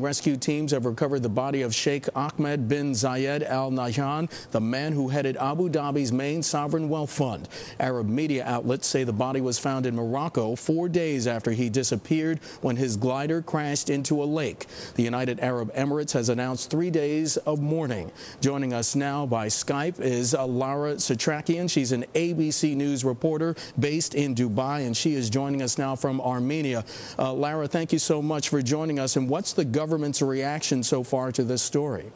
Rescue teams have recovered the body of Sheikh Ahmed bin Zayed Al Nahyan, the man who headed Abu Dhabi's main sovereign wealth fund. Arab media outlets say the body was found in Morocco 4 days after he disappeared when his glider crashed into a lake. The United Arab Emirates has announced 3 days of mourning. Joining us now by Skype is Lara Setrakian. She's an ABC News reporter based in Dubai, and she is joining us now from Armenia. Lara, thank you so much for joining us. And what's the government's reaction so far to this story?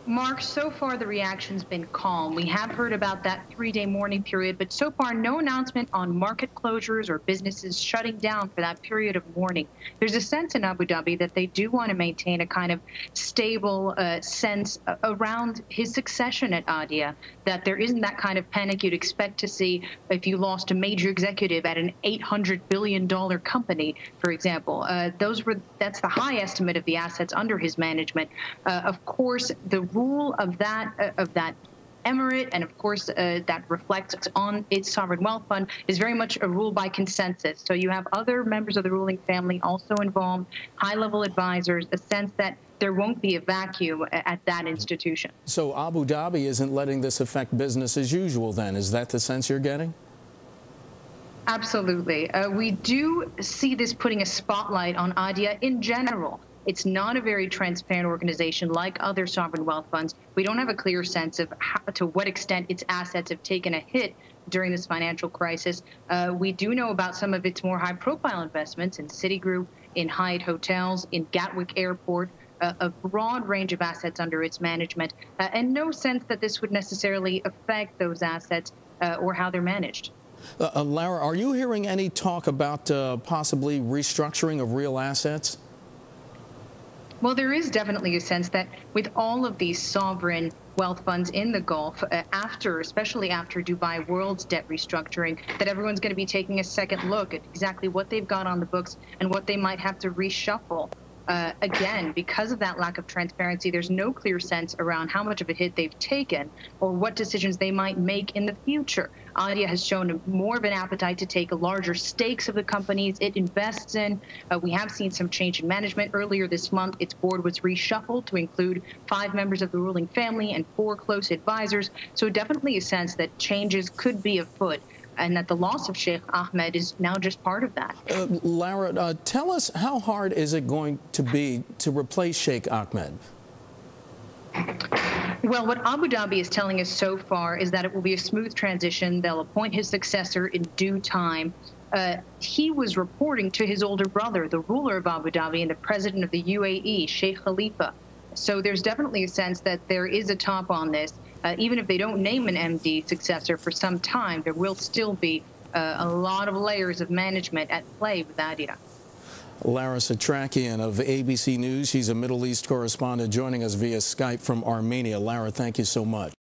Mark, so far the reaction's been calm. We have heard about that 3-day mourning period, but so far no announcement on market closures or businesses shutting down for that period of mourning. There's a sense in Abu Dhabi that they do want to maintain a kind of stable sense around his succession at ADIA, that there isn't that kind of panic you'd expect to see if you lost a major executive at an $800 billion company, for example. That's the high estimate of the assets under his management. Of course, the rule of that emirate, and of course that reflects on its sovereign wealth fund, is very much a rule by consensus. So you have other members of the ruling family also involved, high-level advisors, a sense that there won't be a vacuum at that institution. So Abu Dhabi isn't letting this affect business as usual then? Is that the sense you're getting? Absolutely. We do see this putting a spotlight on ADIA in general. It's not a very transparent organization like other sovereign wealth funds. We don't have a clear sense of to what extent its assets have taken a hit during this financial crisis. We do know about some of its more high-profile investments in Citigroup, in Hyatt Hotels, in Gatwick Airport, a broad range of assets under its management, and no sense that this would necessarily affect those assets or how they're managed. Lara, are you hearing any talk about possibly restructuring of real assets? Well, there is definitely a sense that with all of these sovereign wealth funds in the Gulf, especially after Dubai World's debt restructuring, that everyone's going to be taking a second look at exactly what they've got on the books and what they might have to reshuffle. Again, because of that lack of transparency, there's no clear sense around how much of a hit they've taken or what decisions they might make in the future. ADIA has shown more of an appetite to take larger stakes of the companies it invests in. We have seen some change in management. Earlier this month, its board was reshuffled to include 5 members of the ruling family and 4 close advisors. So definitely a sense that changes could be afoot, and that the loss of Sheikh Ahmed is now just part of that. Lara, tell us, how hard is it going to be to replace Sheikh Ahmed? Well, what Abu Dhabi is telling us so far is that it will be a smooth transition. They'll appoint his successor in due time. He was reporting to his older brother, the ruler of Abu Dhabi and the president of the UAE, Sheikh Khalifa. So there's definitely a sense that there is a top on this. Even if they don't name an MD successor for some time, there will still be a lot of layers of management at play with ADIA. Lara Setrakian of ABC News. She's a Middle East correspondent joining us via Skype from Armenia. Lara, thank you so much.